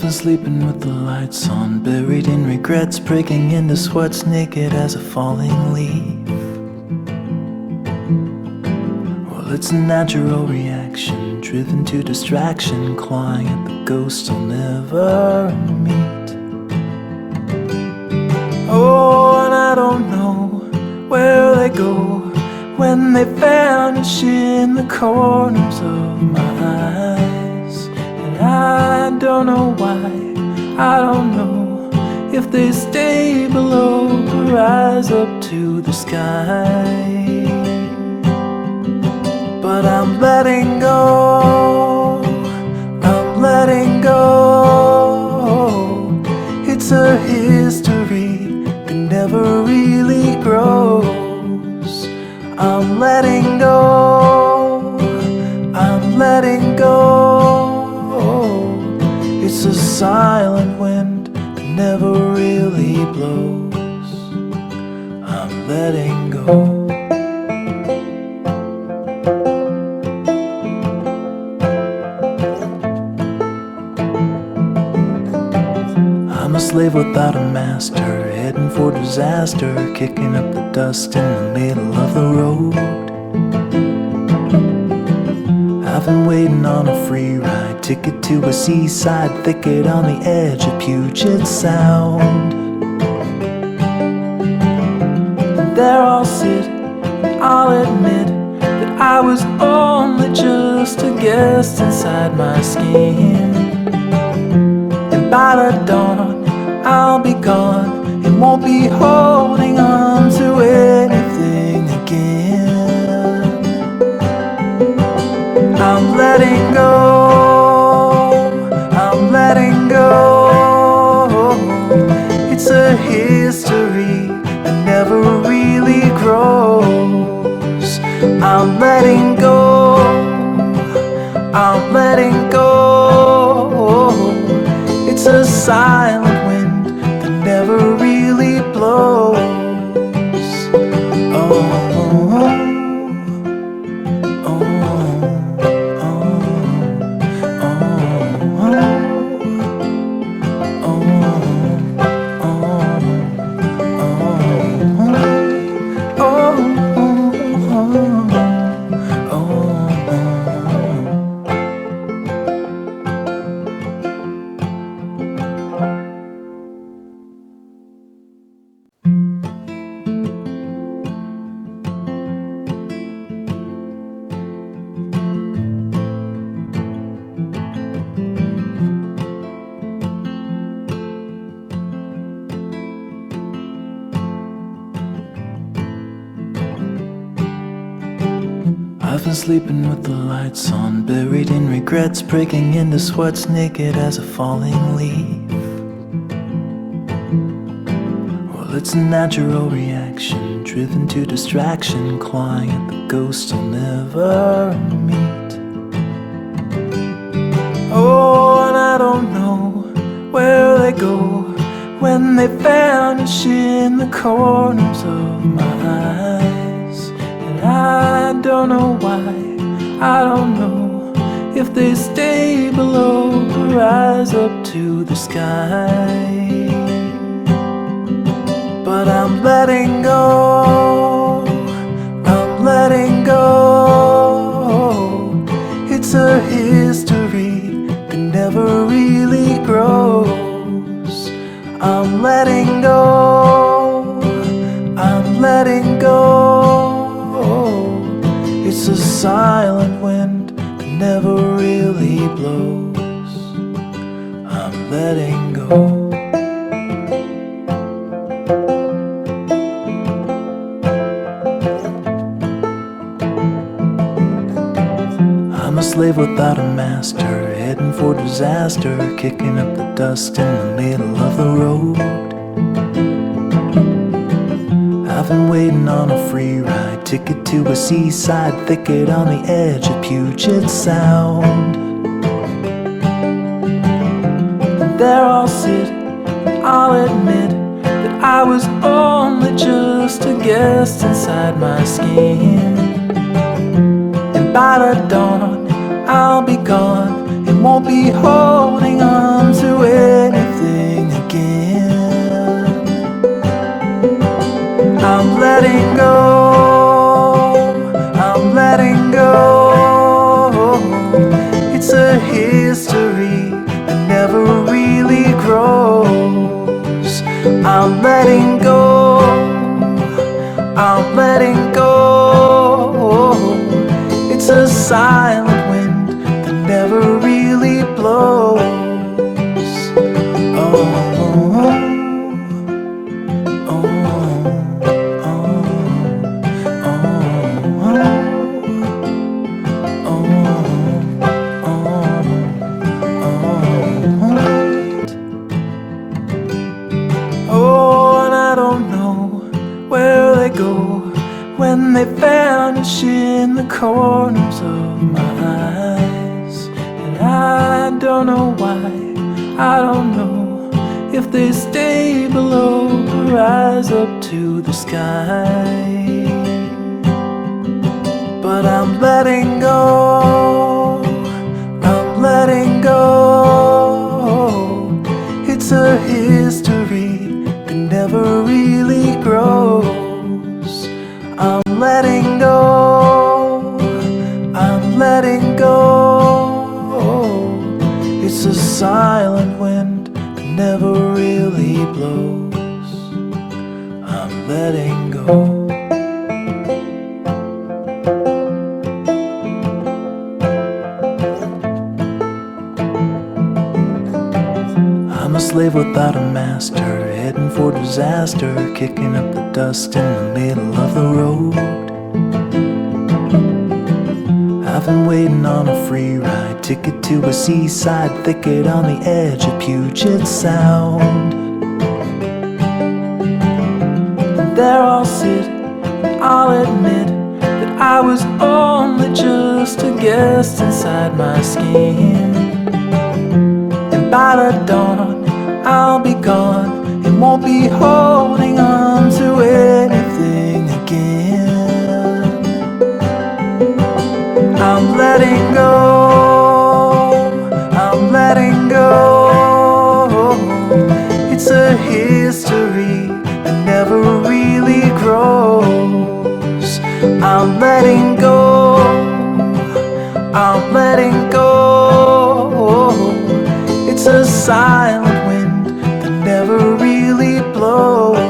I've been sleeping with the lights on, buried in regrets, breaking into sweats, naked as a falling leaf. Well, it's a natural reaction, driven to distraction, clawing at the ghosts I'll never meet. Oh, and I don't know where they go when they vanish in the corners of my eyes. And I don't know why, I don't know if they stay below or rise up to the sky. But I'm letting go, I'm letting go. It's a history that never really grows. I'm letting go, I'm letting go. It's a silent wind that never really blows. I'm letting go. I'm a slave without a master, heading for disaster, kicking up the dust in the middle of the road. I've been waiting on a free ride, ticket to a seaside thicket on the edge of Puget Sound. And there I'll sit, and I'll admit that I was only just a guest inside my skin. And by the dawn, I'll be gone and won't be holding on to anything again. I'm letting go, I'm letting go. It's a history that never really grows. I'm letting go, I'm letting go. It's a silent wind that never really blows. I've been sleeping with the lights on, buried in regrets, breaking into sweats, naked as a falling leaf. Well, it's a natural reaction, driven to distraction, clawing at the ghosts I'll never meet. Oh, and I don't know where they go when they vanish in the corners of my eyes. And I don't know why, I don't know if they stay below or rise up to the sky. But I'm letting go, I'm letting go. It's a history that never really grows. I'm letting go, I'm letting go. It's a silent wind that never really blows. I'm letting go. I'm a slave without a master, heading for disaster, kicking up the dust in the middle of the road. I've been waiting on a free ride, ticket to a seaside thicket on the edge of Puget Sound. And there I'll sit, and I'll admit that I was only just a guest inside my skin. And by the dawn, I'll be gone and won't be holding on to it I'm letting go, I'm letting go. It's a silent wind that never really blows. Oh, oh, oh, oh, and I don't know where they go when they vanish in the corners of my eyes. And I don't know why, I don't know if they stay below or rise up to the sky. But I'm letting go, I'm letting go. It's a history that never really grows. I'm letting go, I'm letting go. It's a silent wind that never really blows. I'm letting go. I'm a slave without a master, heading for disaster, kicking up the dust in the middle of the road. I've been waiting on a free ride, ticket to a seaside thicket on the edge of Puget Sound. And there I'll sit, and I'll admit that I was only just a guest inside my skin. And by the dawn, I'll be gone and won't be holding on to anything again. I'm letting go, I'm letting go. It's a history that never really grows. I'm letting go, I'm letting go. It's a silent wind that never really blows.